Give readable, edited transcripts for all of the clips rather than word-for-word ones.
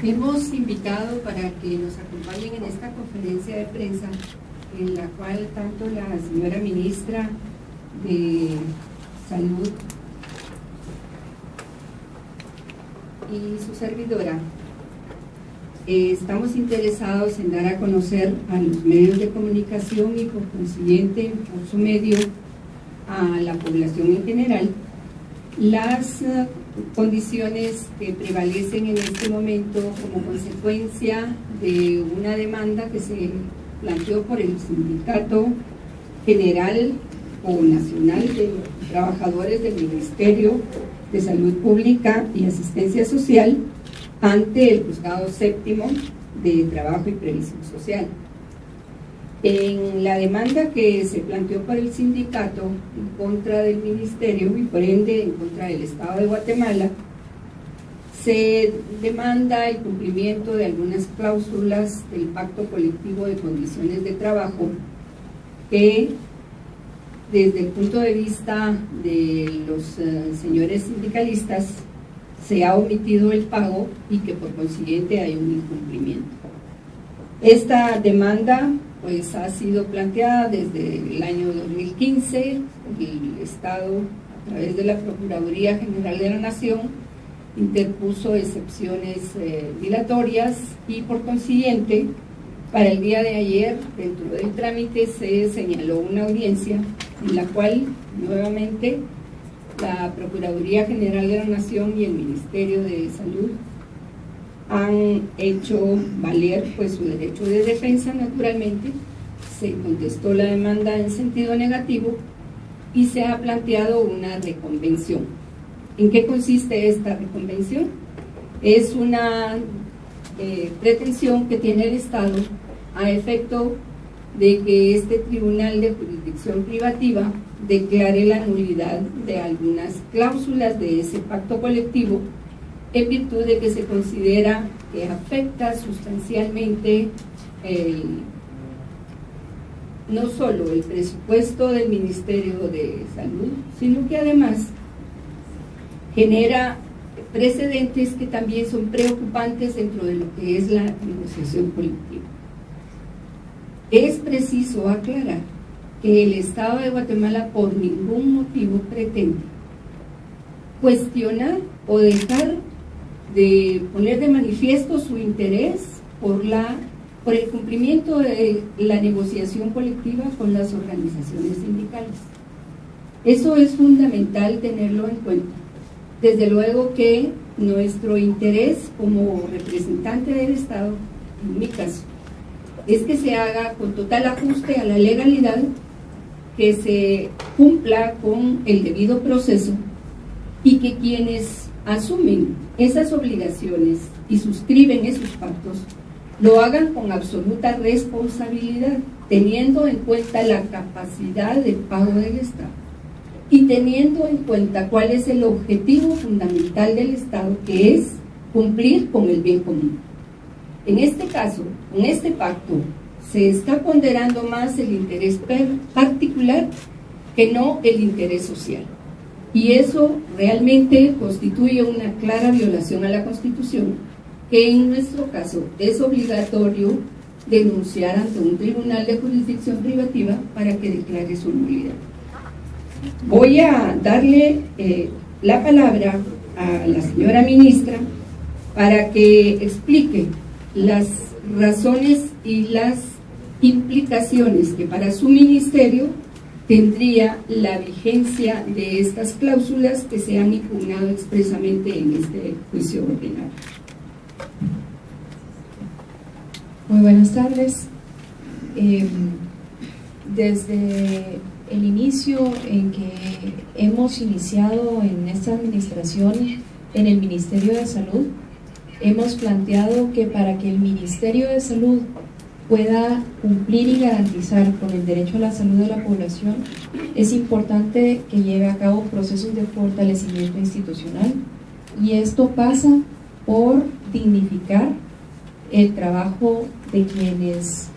Hemos invitado para que nos acompañen en esta conferencia de prensa, en la cual tanto la señora ministra de Salud y su servidora estamos interesados en dar a conocer a los medios de comunicación y por consiguiente por su medio a la población en general las condiciones que prevalecen en este momento como consecuencia de una demanda que se planteó por el Sindicato General o Nacional de Trabajadores del Ministerio de Salud Pública y Asistencia Social ante el Juzgado Séptimo de Trabajo y Previsión Social. En la demanda que se planteó por el sindicato en contra del Ministerio y por ende en contra del Estado de Guatemala, se demanda el cumplimiento de algunas cláusulas del Pacto Colectivo de Condiciones de Trabajo que, desde el punto de vista de los señores sindicalistas, se ha omitido el pago y que por consiguiente hay un incumplimiento. Esta demanda pues ha sido planteada desde el año 2015. El Estado, a través de la Procuraduría General de la Nación, interpuso excepciones dilatorias y por consiguiente para el día de ayer, dentro del trámite, se señaló una audiencia en la cual nuevamente la Procuraduría General de la Nación y el Ministerio de Salud han hecho valer pues su derecho de defensa. Naturalmente se contestó la demanda en sentido negativo y se ha planteado una reconvención. ¿En qué consiste esta reconvención? Es una pretensión que tiene el Estado a efecto de que este Tribunal de Jurisdicción Privativa declare la nulidad de algunas cláusulas de ese pacto colectivo en virtud de que se considera que afecta sustancialmente no solo el presupuesto del Ministerio de Salud, sino que además genera precedentes que también son preocupantes dentro de lo que es la negociación colectiva. Es preciso aclarar que el Estado de Guatemala por ningún motivo pretende cuestionar o dejar de poner de manifiesto su interés por el cumplimiento de la negociación colectiva con las organizaciones sindicales. Eso es fundamental tenerlo en cuenta. Desde luego que nuestro interés como representante del Estado, en mi caso, es que se haga con total ajuste a la legalidad, que se cumpla con el debido proceso y que quienes asumen esas obligaciones y suscriben esos pactos lo hagan con absoluta responsabilidad, teniendo en cuenta la capacidad de pago del Estado y teniendo en cuenta cuál es el objetivo fundamental del Estado, que es cumplir con el bien común. En este caso, en este pacto, se está ponderando más el interés particular que no el interés social. Y eso realmente constituye una clara violación a la Constitución, que en nuestro caso es obligatorio denunciar ante un tribunal de jurisdicción privativa para que declare su nulidad. Voy a darle la palabra a la señora ministra para que explique las razones y las implicaciones que para su ministerio tendría la vigencia de estas cláusulas que se han impugnado expresamente en este juicio ordinario. Muy buenas tardes. Desde el inicio en que hemos iniciado en esta administración en el Ministerio de Salud, hemos planteado que para que el Ministerio de Salud pueda cumplir y garantizar con el derecho a la salud de la población, es importante que lleve a cabo procesos de fortalecimiento institucional, y esto pasa por dignificar el trabajo de quienes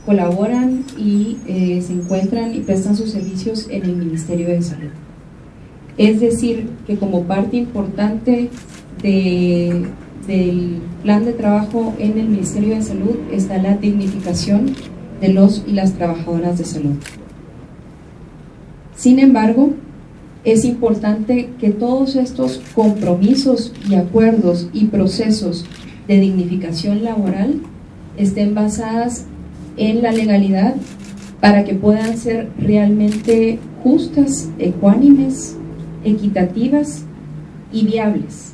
colaboran y se encuentran y prestan sus servicios en el Ministerio de Salud. Es decir, que como parte importante de del plan de trabajo en el Ministerio de Salud está la dignificación de los y las trabajadoras de salud. Sin embargo, es importante que todos estos compromisos y acuerdos y procesos de dignificación laboral estén basadas en la legalidad para que puedan ser realmente justas, ecuánimes, equitativas y viables.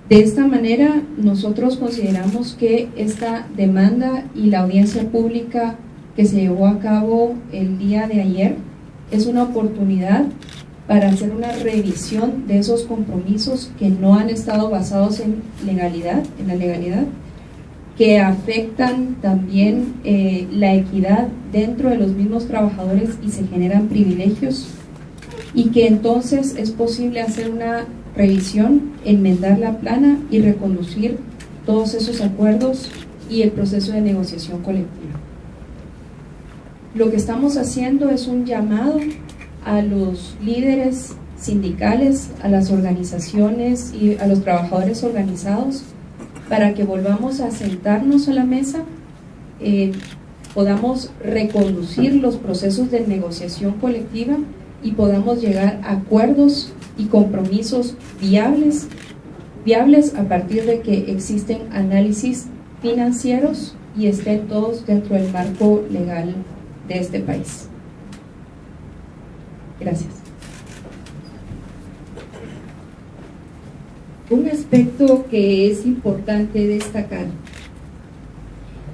De esta manera, nosotros consideramos que esta demanda y la audiencia pública que se llevó a cabo el día de ayer es una oportunidad para hacer una revisión de esos compromisos que no han estado basados en legalidad, que afectan también la equidad dentro de los mismos trabajadores y se generan privilegios, y que entonces es posible hacer una revisión, enmendar la plana y reconducir todos esos acuerdos y el proceso de negociación colectiva. Lo que estamos haciendo es un llamado a los líderes sindicales, a las organizaciones y a los trabajadores organizados para que volvamos a sentarnos a la mesa, podamos reconducir los procesos de negociación colectiva y podamos llegar a acuerdos y compromisos viables a partir de que existen análisis financieros y estén todos dentro del marco legal de este país. Gracias. Un aspecto que es importante destacar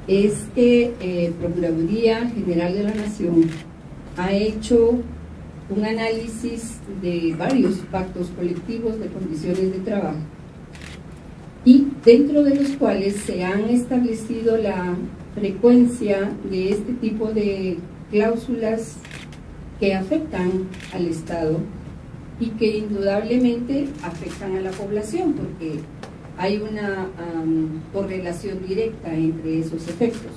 es que Procuraduría General de la Nación ha hecho un análisis de varios pactos colectivos de condiciones de trabajo, y dentro de los cuales se han establecido la frecuencia de este tipo de cláusulas que afectan al Estado y que indudablemente afectan a la población, porque hay una correlación directa entre esos efectos.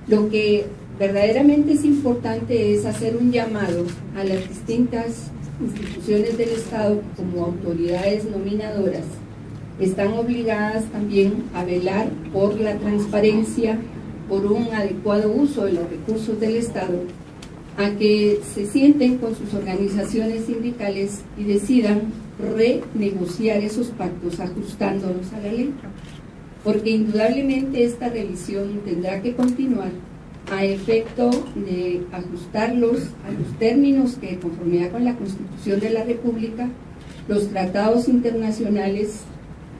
Lo que verdaderamente es importante es hacer un llamado a las distintas instituciones del Estado como autoridades nominadoras. Están obligadas también a velar por la transparencia, por un adecuado uso de los recursos del Estado, a que se sienten con sus organizaciones sindicales y decidan renegociar esos pactos ajustándolos a la ley, porque indudablemente esta revisión tendrá que continuar a efecto de ajustarlos a los términos que, de conformidad con la Constitución de la República, los tratados internacionales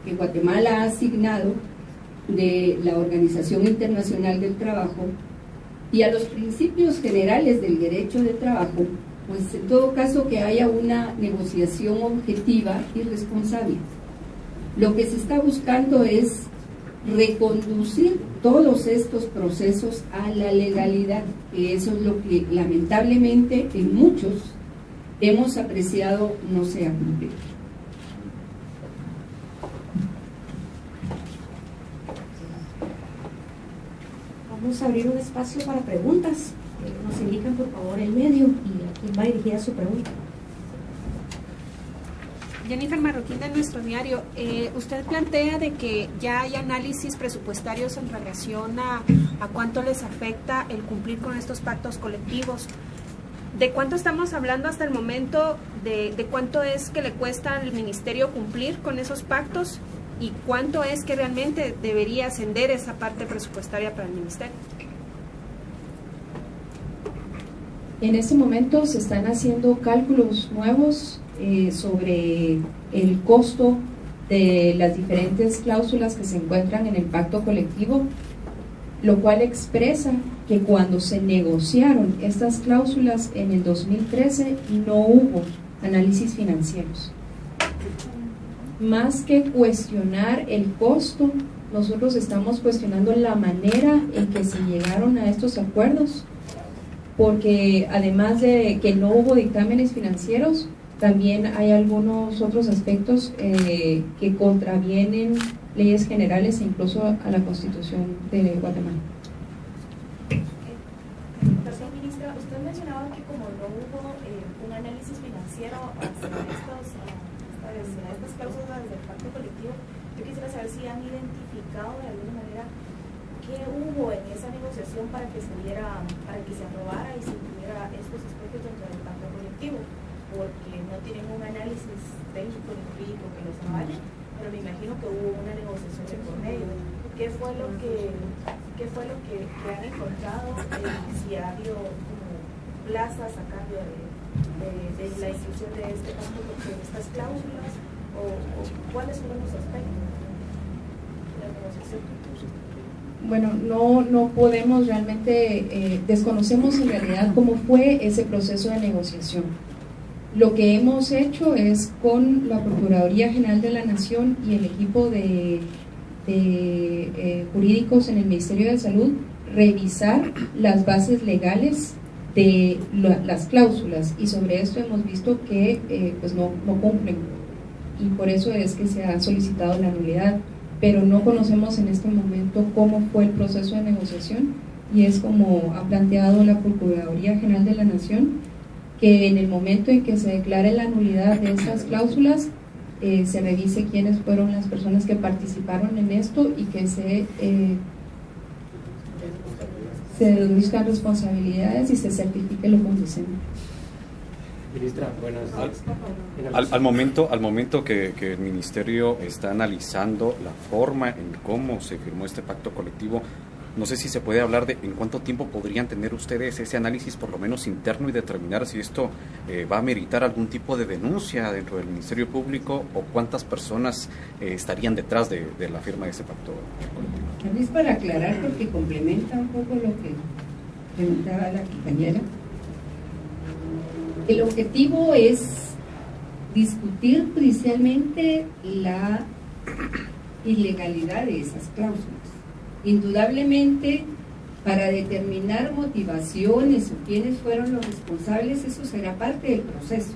que Guatemala ha asignado de la Organización Internacional del Trabajo, y a los principios generales del derecho de trabajo, pues en todo caso que haya una negociación objetiva y responsable. Lo que se está buscando es reconducir todos estos procesos a la legalidad, que eso es lo que lamentablemente en muchos hemos apreciado no se ha cumplido. Vamos a abrir un espacio para preguntas. Nos indican por favor el medio y a quién va dirigida su pregunta. Jennifer Marroquín, de Nuestro Diario. Usted plantea de que ya hay análisis presupuestarios en relación a cuánto les afecta el cumplir con estos pactos colectivos. ¿De cuánto estamos hablando hasta el momento? ¿De cuánto es que le cuesta al ministerio cumplir con esos pactos? ¿Y cuánto es que realmente debería ascender esa parte presupuestaria para el ministerio? En este momento se están haciendo cálculos nuevos sobre el costo de las diferentes cláusulas que se encuentran en el pacto colectivo, lo cual expresa que cuando se negociaron estas cláusulas en el 2013 no hubo análisis financieros. Más que cuestionar el costo, nosotros estamos cuestionando la manera en que se llegaron a estos acuerdos, porque además de que no hubo dictámenes financieros, también hay algunos otros aspectos que contravienen leyes generales e incluso a la Constitución de Guatemala. Perdón, ministra, usted mencionaba que como no hubo un análisis financiero hasta estas a estas cláusulas del pacto colectivo, yo quisiera saber si han identificado de alguna manera qué hubo en esa negociación para que se aprobara y se incluyera estos aspectos dentro del pacto colectivo, porque no tienen un análisis técnico ni jurídico que los avale, pero me imagino que hubo una negociación de por medio. ¿Qué fue lo que han encontrado? Si ha habido como plazas a cambio de la inclusión de este pacto, de estas cláusulas, o cuáles fueron los aspectos de la negociación. Bueno, no podemos realmente, desconocemos en realidad cómo fue ese proceso de negociación. Lo que hemos hecho es con la Procuraduría General de la Nación y el equipo de jurídicos en el Ministerio de Salud, revisar las bases legales de las cláusulas, y sobre esto hemos visto que pues no cumplen, y por eso es que se ha solicitado la nulidad, pero no conocemos en este momento cómo fue el proceso de negociación, y es como ha planteado la Procuraduría General de la Nación, que en el momento en que se declare la nulidad de esas cláusulas, se revise quiénes fueron las personas que participaron en esto y que se deduzcan responsabilidades y se certifique lo conducente. Ministra, buenas tardes. Al momento que el Ministerio está analizando la forma en cómo se firmó este pacto colectivo, no sé si se puede hablar de en cuánto tiempo podrían tener ustedes ese análisis por lo menos interno y determinar si esto va a meritar algún tipo de denuncia dentro del Ministerio Público, o cuántas personas estarían detrás de la firma de ese pacto colectivo. Es para aclarar, porque complementa un poco lo que preguntaba la compañera. El objetivo es discutir judicialmente la ilegalidad de esas cláusulas. Indudablemente, para determinar motivaciones o quiénes fueron los responsables, eso será parte del proceso.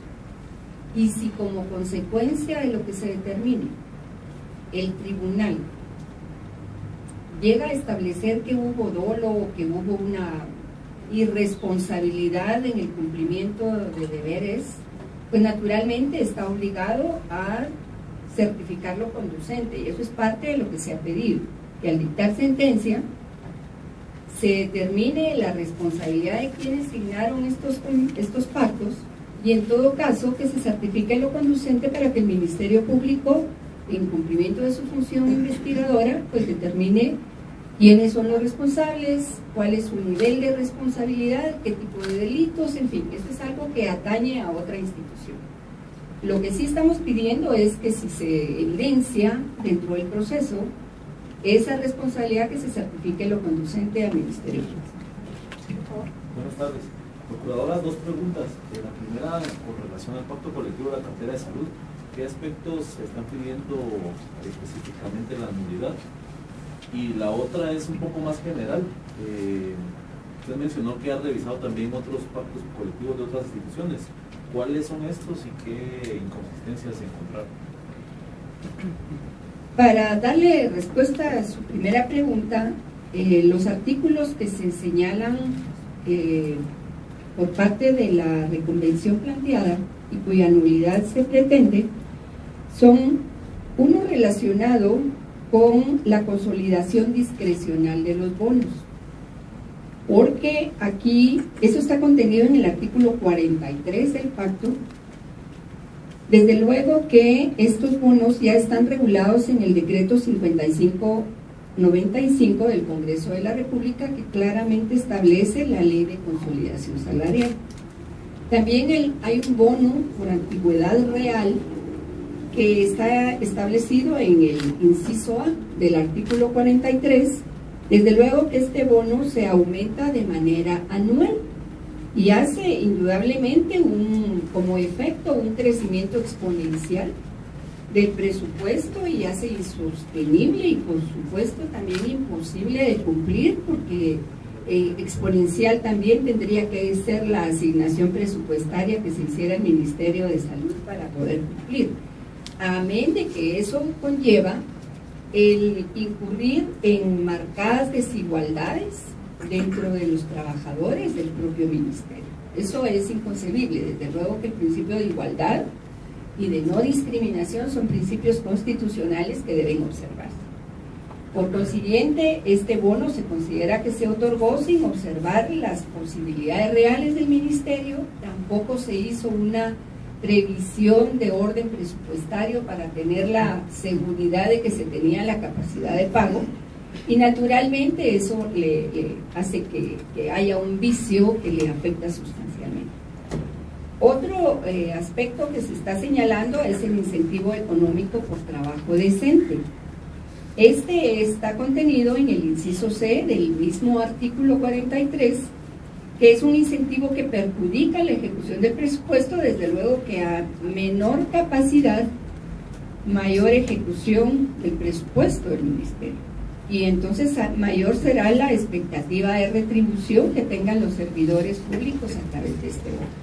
Y si como consecuencia de lo que se determine, el tribunal llega a establecer que hubo dolo o que hubo una irresponsabilidad en el cumplimiento de deberes, pues naturalmente está obligado a certificarlo conducente, y eso es parte de lo que se ha pedido, que al dictar sentencia se determine la responsabilidad de quienes signaron estos pactos, y en todo caso que se certifique lo conducente para que el Ministerio Público, en cumplimiento de su función investigadora, pues determine quiénes son los responsables, cuál es su nivel de responsabilidad, qué tipo de delitos, en fin, eso es algo que atañe a otra institución. Lo que sí estamos pidiendo es que si se evidencia dentro del proceso esa responsabilidad, que se certifique lo conducente al Ministerio Público. Buenas tardes. Procuradora, dos preguntas. La primera, con relación al pacto colectivo de la cartera de salud, ¿qué aspectos se están pidiendo específicamente la nulidad? Y la otra es un poco más general. Usted mencionó que ha revisado también otros pactos colectivos de otras instituciones. ¿Cuáles son estos y qué inconsistencias se encontraron? Para darle respuesta a su primera pregunta, los artículos que se señalan por parte de la reconvención planteada y cuya nulidad se pretende, son uno relacionado con la consolidación discrecional de los bonos, porque aquí, eso está contenido en el artículo 43 del pacto. Desde luego que estos bonos ya están regulados en el decreto 5595 del Congreso de la República, que claramente establece la ley de consolidación salarial. También hay un bono por antigüedad real que está establecido en el inciso A del artículo 43. Desde luego que este bono se aumenta de manera anual y hace indudablemente como efecto un crecimiento exponencial del presupuesto, y hace insostenible y por supuesto también imposible de cumplir, porque exponencial también tendría que ser la asignación presupuestaria que se hiciera al Ministerio de Salud para poder cumplir. Amén de que eso conlleva el incurrir en marcadas desigualdades dentro de los trabajadores del propio ministerio. Eso es inconcebible. Desde luego que el principio de igualdad y de no discriminación son principios constitucionales que deben observarse. Por consiguiente, este bono se considera que se otorgó sin observar las posibilidades reales del ministerio, tampoco se hizo una previsión de orden presupuestario para tener la seguridad de que se tenía la capacidad de pago, y naturalmente eso le hace que haya un vicio que le afecta sustancialmente. Otro aspecto que se está señalando es el incentivo económico por trabajo decente. Este está contenido en el inciso C del mismo artículo 43, que es un incentivo que perjudica la ejecución del presupuesto, desde luego que a menor capacidad, mayor ejecución del presupuesto del ministerio. Y entonces mayor será la expectativa de retribución que tengan los servidores públicos a través de este bono.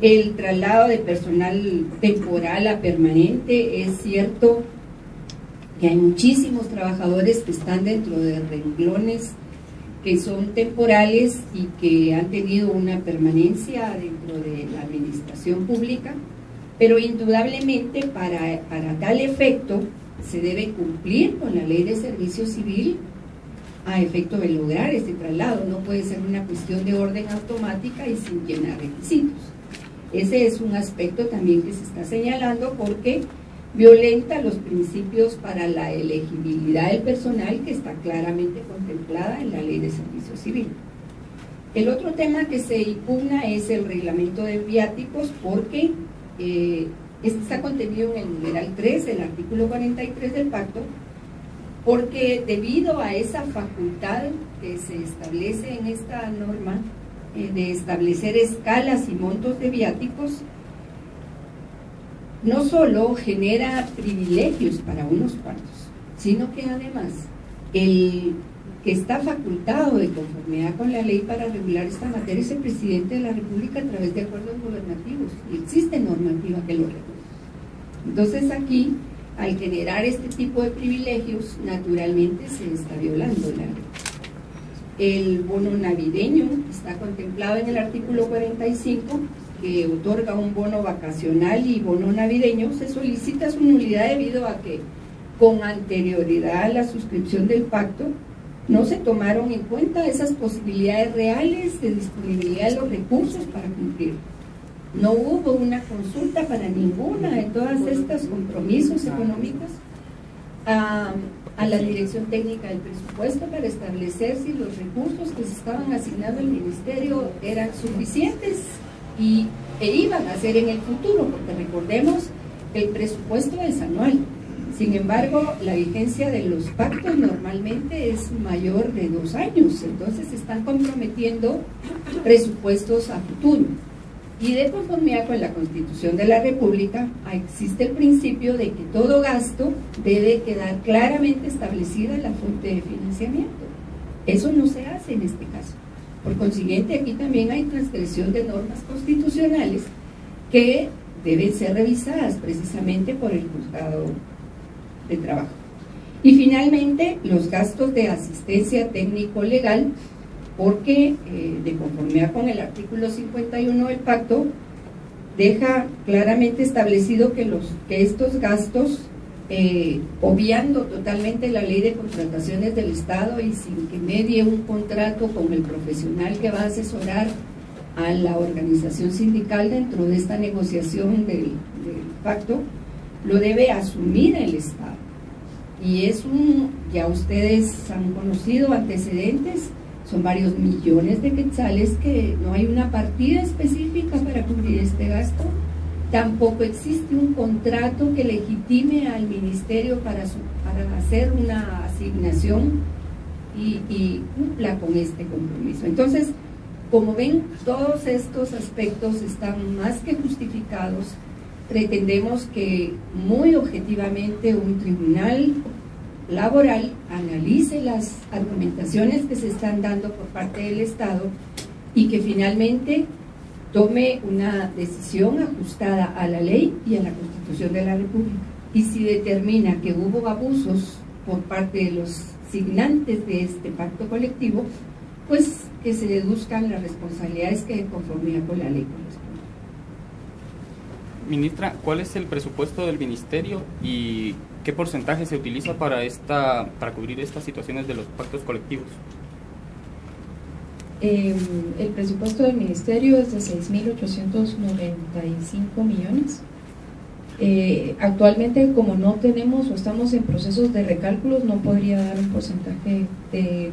El traslado de personal temporal a permanente, es cierto que hay muchísimos trabajadores que están dentro de renglones que son temporales y que han tenido una permanencia dentro de la administración pública, pero indudablemente para tal efecto se debe cumplir con la ley de servicio civil a efecto de lograr este traslado. No puede ser una cuestión de orden automática y sin llenar requisitos. Ese es un aspecto también que se está señalando porque violenta los principios para la elegibilidad del personal que está claramente contemplada en la ley de servicio civil. El otro tema que se impugna es el reglamento de viáticos porque este está contenido en el numeral 3 del artículo 43 del pacto, porque debido a esa facultad que se establece en esta norma de establecer escalas y montos de viáticos, no solo genera privilegios para unos cuantos, sino que además el que está facultado de conformidad con la ley para regular esta materia es el presidente de la República a través de acuerdos gubernativos, y existe normativa que lo regula. Entonces aquí, al generar este tipo de privilegios, naturalmente se está violando la ley. El bono navideño está contemplado en el artículo 45, que otorga un bono vacacional y bono navideño. Se solicita su nulidad debido a que con anterioridad a la suscripción del pacto no se tomaron en cuenta esas posibilidades reales de disponibilidad de los recursos para cumplir. No hubo una consulta para ninguna de todas estos compromisos económicos a la Dirección Técnica del Presupuesto para establecer si los recursos que se estaban asignando al Ministerio eran suficientes e iban a ser en el futuro, porque recordemos que el presupuesto es anual. Sin embargo, la vigencia de los pactos normalmente es mayor de 2 años, entonces se están comprometiendo presupuestos a futuro. Y de conformidad con la Constitución de la República, existe el principio de que todo gasto debe quedar claramente establecida la fuente de financiamiento. Eso no se hace en este caso. Por consiguiente, aquí también hay transgresión de normas constitucionales que deben ser revisadas precisamente por el Juzgado de Trabajo. Y finalmente, los gastos de asistencia técnico-legal, porque de conformidad con el artículo 51 del pacto, deja claramente establecido que estos gastos, obviando totalmente la ley de contrataciones del Estado y sin que medie un contrato con el profesional que va a asesorar a la organización sindical dentro de esta negociación del pacto, lo debe asumir el Estado. Y ya ustedes han conocido antecedentes, son varios millones de quetzales que no hay una partida específica para cubrir este gasto. Tampoco existe un contrato que legitime al ministerio para hacer una asignación y cumpla con este compromiso. Entonces, como ven, todos estos aspectos están más que justificados. Pretendemos que muy objetivamente un tribunal laboral analice las argumentaciones que se están dando por parte del Estado y que finalmente tome una decisión ajustada a la ley y a la Constitución de la República. Y si determina que hubo abusos por parte de los signantes de este pacto colectivo, pues que se deduzcan las responsabilidades que de conformidad con la ley corresponden. Ministra, ¿cuál es el presupuesto del ministerio y qué porcentaje se utiliza para cubrir estas situaciones de los pactos colectivos? El presupuesto del ministerio es de 6.895 millones. Actualmente, como no tenemos o estamos en procesos de recálculos, no podría dar un porcentaje de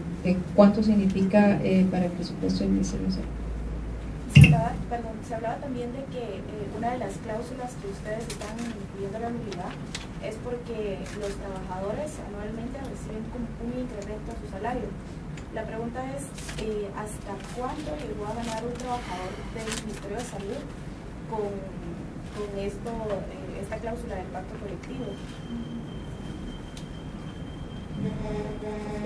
cuánto significa para el presupuesto del Ministerio de Salud. Se hablaba también de que una de las cláusulas que ustedes están incluyendo en la nulidad es porque los trabajadores anualmente reciben un incremento a su salario. La pregunta es, ¿hasta cuánto llegó a ganar un trabajador del Ministerio de Salud con esta cláusula del pacto colectivo?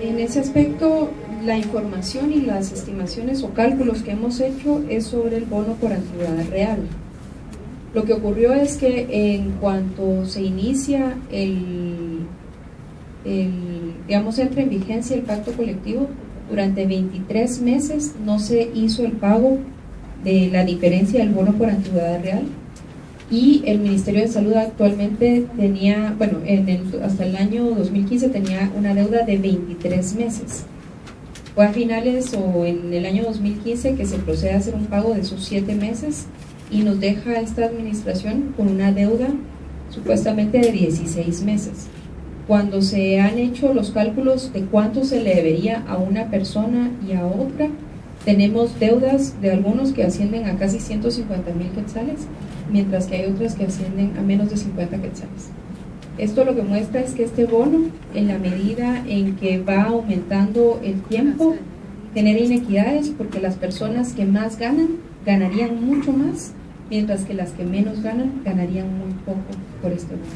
En ese aspecto, la información y las estimaciones o cálculos que hemos hecho es sobre el bono por antigüedad real. Lo que ocurrió es que en cuanto se inicia digamos, entra en vigencia el pacto colectivo, durante 23 meses no se hizo el pago de la diferencia del bono por antigüedad real, y el Ministerio de Salud actualmente tenía, bueno, hasta el año 2015 tenía una deuda de 23 meses. Fue a finales o en el año 2015 que se procede a hacer un pago de esos 7 meses y nos deja esta administración con una deuda supuestamente de 16 meses. Cuando se han hecho los cálculos de cuánto se le debería a una persona y a otra, tenemos deudas de algunos que ascienden a casi 150,000 quetzales, mientras que hay otras que ascienden a menos de 50 quetzales. Esto lo que muestra es que este bono, en la medida en que va aumentando el tiempo, genera inequidades, porque las personas que más ganan, ganarían mucho más, mientras que las que menos ganan, ganarían muy poco por este bono.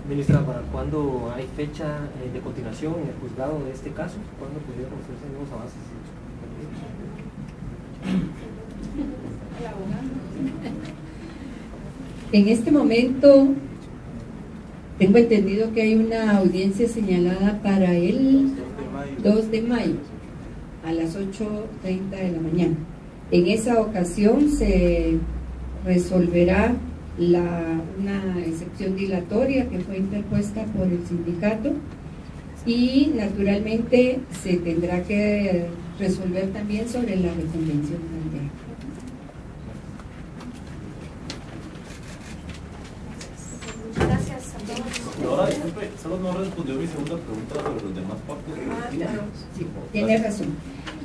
Ministra, ¿para cuándo hay fecha de continuación en el juzgado de este caso? ¿Cuándo pudieron conocerse nuevos avances? En este momento tengo entendido que hay una audiencia señalada para el 2 de mayo a las 8:30 de la mañana. En esa ocasión se resolverá una excepción dilatoria que fue interpuesta por el sindicato, y naturalmente se tendrá que resolver también sobre la reconvención mundial. Gracias a todos. Ahora, disculpe, solo no respondió mi segunda pregunta sobre los demás pactos colectivos. Sí, tiene razón.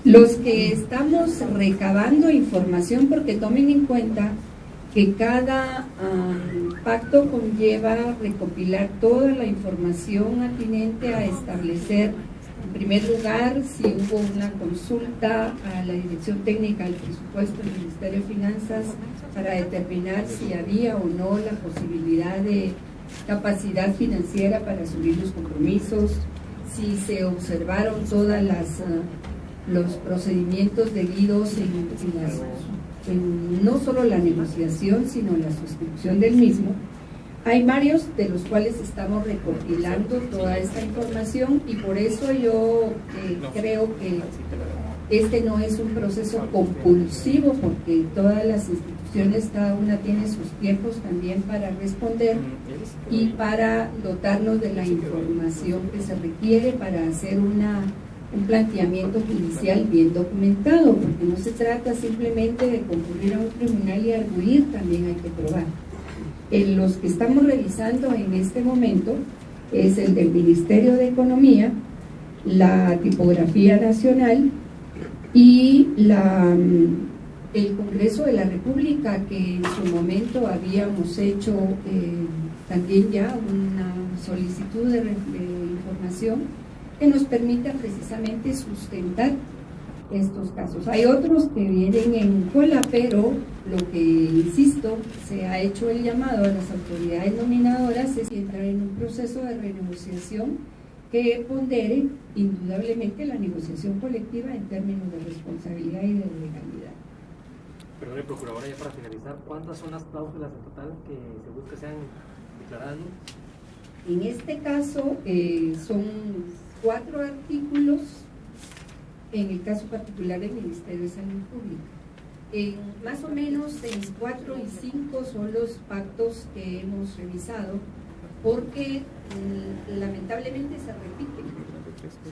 Los que estamos recabando información, porque tomen en cuenta que cada pacto conlleva recopilar toda la información atinente a establecer, en primer lugar, si hubo una consulta a la Dirección Técnica del Presupuesto del Ministerio de Finanzas para determinar si había o no la posibilidad de capacidad financiera para asumir los compromisos, si se observaron todas los procedimientos debidos en no solo la negociación, sino la suscripción del mismo. Hay varios de los cuales estamos recopilando toda esta información, y por eso yo creo que este no es un proceso compulsivo, porque todas las instituciones, cada una tiene sus tiempos también para responder y para dotarnos de la información que se requiere para hacer un planteamiento judicial bien documentado, porque no se trata simplemente de concurrir a un tribunal y arguir, también hay que probar. Los que estamos revisando en este momento es el del Ministerio de Economía, la Tipografía Nacional y el Congreso de la República, que en su momento habíamos hecho también ya una solicitud de información que nos permita precisamente sustentar estos casos. Hay otros que vienen en cola, pero lo que, insisto, se ha hecho el llamado a las autoridades nominadoras es entrar en un proceso de renegociación que pondere indudablemente la negociación colectiva en términos de responsabilidad y de legalidad. Perdón, procuradora, ya para finalizar, ¿cuántas son las cláusulas en total que se busca sean declaradas? En este caso son 4 artículos, en el caso particular del Ministerio de Salud Pública. Más o menos en 4 y 5 son los pactos que hemos revisado, porque lamentablemente se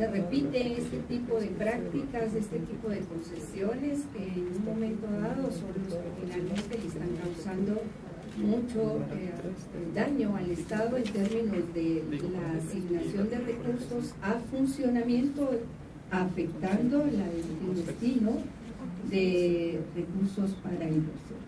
repiten este tipo de prácticas, este tipo de concesiones que en un momento dado son los que finalmente le están causando mucho daño al Estado en términos de la asignación de recursos a funcionamiento, afectando el destino de recursos para inversión.